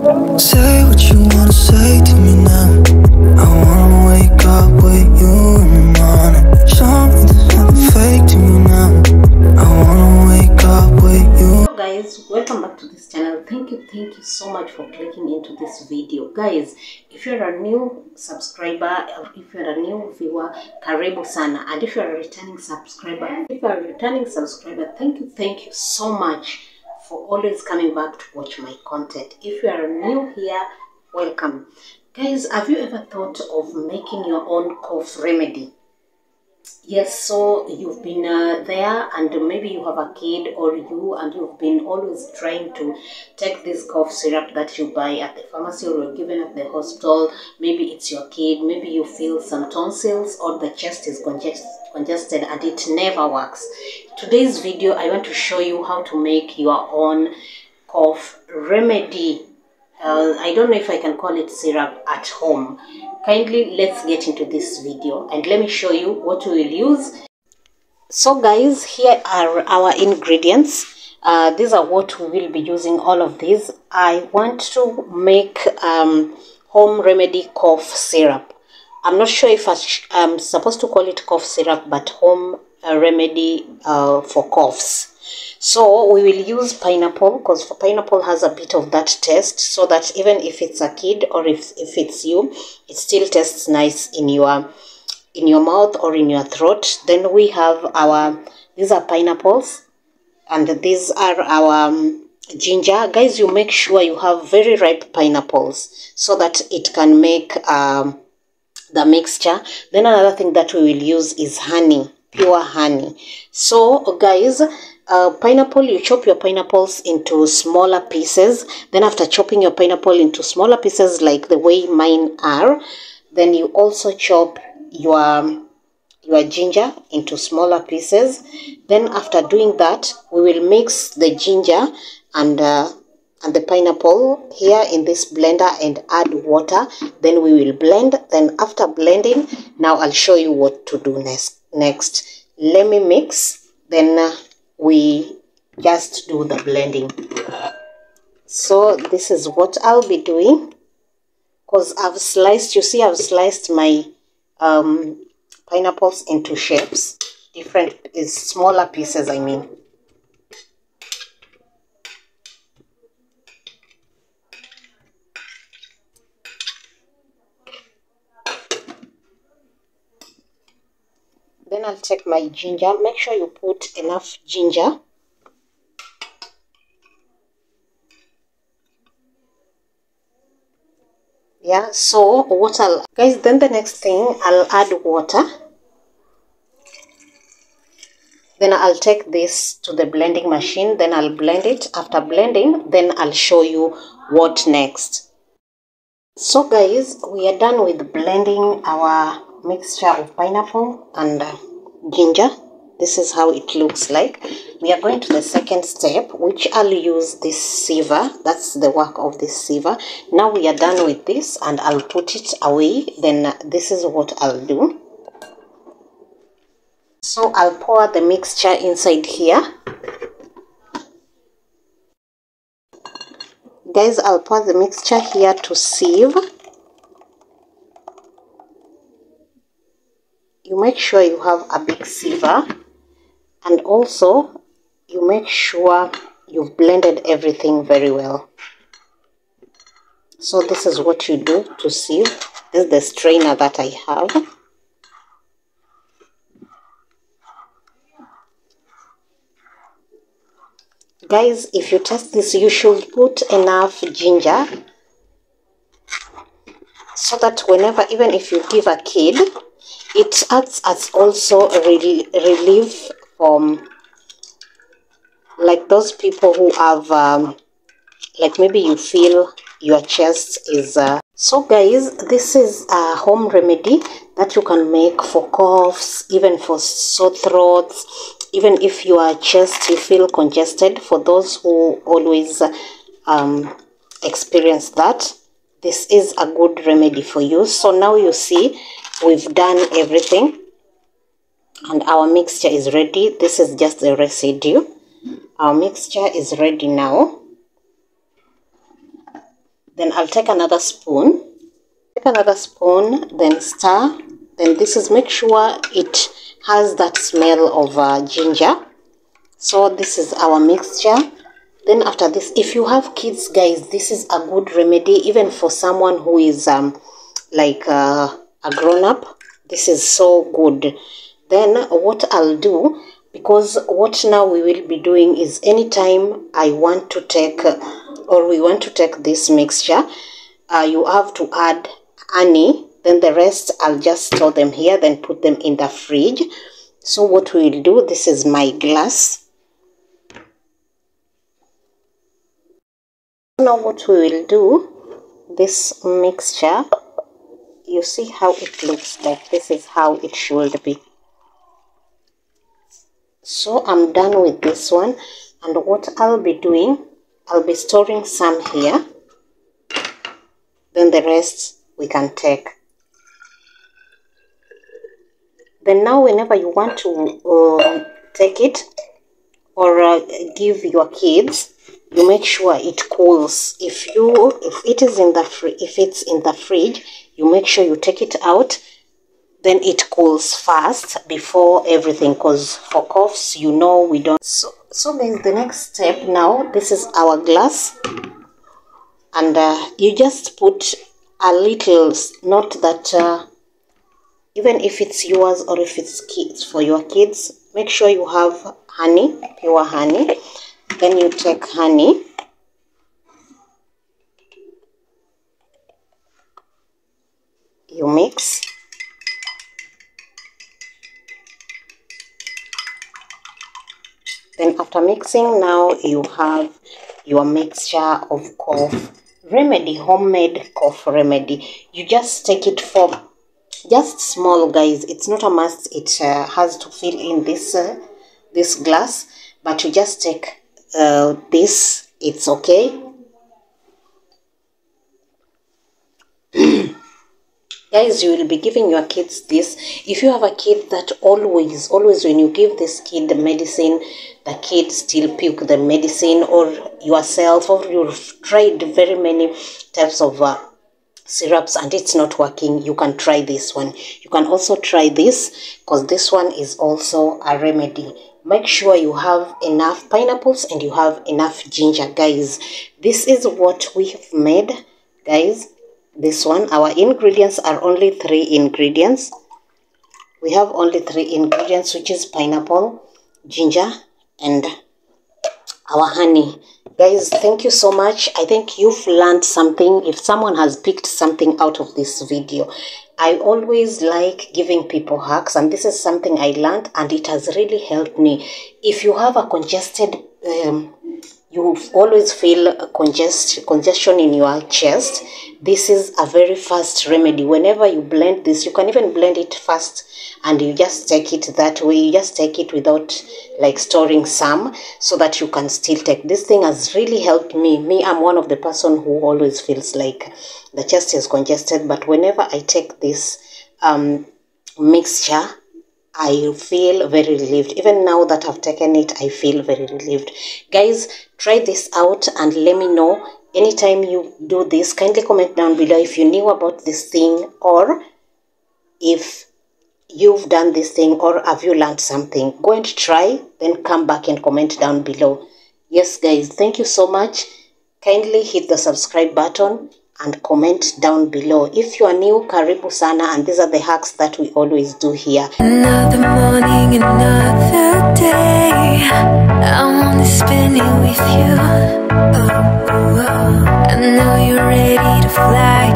Say what you wanna say to me now. I wanna wake up with you in the morning. Show me there's nothing fake to me now. I wanna wake up with you. Hello guys, welcome back to this channel. Thank you so much for clicking into this video. Guys, if you're a new subscriber or if you're a new viewer, karibu sana. And if you're a returning subscriber, thank you so much for always coming back to watch my content. If you are new here, welcome. Guys, have you ever thought of making your own cough remedy? Yes, so you've been there and maybe you have a kid or you've been always trying to take this cough syrup that you buy at the pharmacy or you're given at the hospital. Maybe it's your kid, maybe you feel some tonsils or the chest is congested and it never works. Today's video, I want to show you how to make your own cough remedy. I don't know if I can call it syrup at home. Kindly, let's get into this video and let me show you what we will use. So guys, here are our ingredients. These are what we will be using, all of these. I want to make home remedy cough syrup. I'm not sure if I'm supposed to call it cough syrup, but home remedy for coughs. So we will use pineapple because pineapple has a bit of that taste, so that even if it's a kid or if it's you, it still tastes nice in your mouth or in your throat. Then we have these are pineapples and these are our ginger. Guys, you make sure you have very ripe pineapples so that it can make the mixture. Then another thing that we will use is honey, pure honey. So guys, pineapple, you chop your pineapples into smaller pieces. Then after chopping your pineapple into smaller pieces like the way mine are, then you also chop your ginger into smaller pieces. Then after doing that, we will mix the ginger and the pineapple here in this blender and add water. Then we will blend. Then after blending, now I'll show you what to do next. Let me mix, then we just do the blending. So this is what I'll be doing, because I've sliced, you see I've sliced my pineapples into shapes, smaller pieces I mean. Then I'll take my ginger. Make sure you put enough ginger. Yeah, so guys, then the next thing, I'll add water. Then I'll take this to the blending machine. Then I'll blend it. After blending, then I'll show you what next. So guys, we are done with blending our mixture of pineapple and ginger. This is how it looks like. We are going to the second step, which I'll use this sieve. That's the work of this sieve. Now we are done with this and I'll put it away. Then this is what I'll do. So I'll pour the mixture inside here. Guys, I'll pour the mixture here to sieve. You make sure you have a big sieve, and also you make sure you've blended everything very well. So this is what you do to sieve. This is the strainer that I have. Guys, if you test this, you should put enough ginger so that whenever, even if you give a kid, it acts as also a relief from like those people who have like maybe you feel your chest is So guys, this is a home remedy that you can make for coughs, even for sore throats, even if your chest you feel congested. For those who always experience that, this is a good remedy for you. So now you see we've done everything and our mixture is ready. This is just the residue. Our mixture is ready now. Then I'll take another spoon. Take another spoon, then stir. Then this is, make sure it has that smell of ginger. So this is our mixture. Then after this, if you have kids, guys, this is a good remedy, even for someone who is like a grown-up. This is so good. Then what I'll do, because what now we will be doing is, anytime I want to take or we want to take this mixture, you have to add honey. Then the rest I'll just store them here, then put them in the fridge. So what we will do, this is my glass. Now what we will do, this mixture, you see how it looks like. This is how it should be. So I'm done with this one, and what I'll be doing, I'll be storing some here, then the rest we can take. Then now whenever you want to take it or give your kids, you make sure it cools. If it's in the fridge, you make sure you take it out, then it cools fast before everything, because for coughs, you know, we don't. So guys, the next step now, this is our glass, and you just put a little, not that even if it's yours or if it's kids, for your kids, make sure you have honey, pure honey. Then you take honey, you mix. Then after mixing, now you have your mixture of cough remedy, homemade cough remedy. You just take it for just small, guys. It's not a must. It has to fill in this this glass, but you just take this. It's okay. Guys, you will be giving your kids this. If you have a kid that always when you give this kid the medicine, the kid still puke the medicine, or yourself, or you've tried very many types of syrups and it's not working, you can try this one. You can also try this, because this one is also a remedy. Make sure you have enough pineapples and you have enough ginger, guys. This is what we have made, guys. This one, our ingredients are only 3 ingredients. We have only 3 ingredients, which is pineapple, ginger, and our honey. Guys, thank you so much. I think you've learned something. If someone has picked something out of this video, I always like giving people hacks, and this is something I learned and it has really helped me. If you have a congested you always feel congestion in your chest, this is a very fast remedy. Whenever you blend this, you can even blend it fast and you just take it that way. You just take it without like storing some, so that you can still take. This thing has really helped me. I'm one of the person who always feels like the chest is congested, but whenever I take this mixture, I feel very relieved. Even now that I've taken it, I feel very relieved. Guys, try this out and let me know. Anytime you do this, kindly comment down below if you knew about this thing, or if you've done this thing, or have you learned something. Go and try, then come back and comment down below. Yes, guys, thank you so much. Kindly hit the subscribe button and comment down below. If you are new, karibu sana, and these are the hacks that we always do here. Another morning, another day, I wanna spend it with you. Oh, oh, oh. I know you're ready to fly.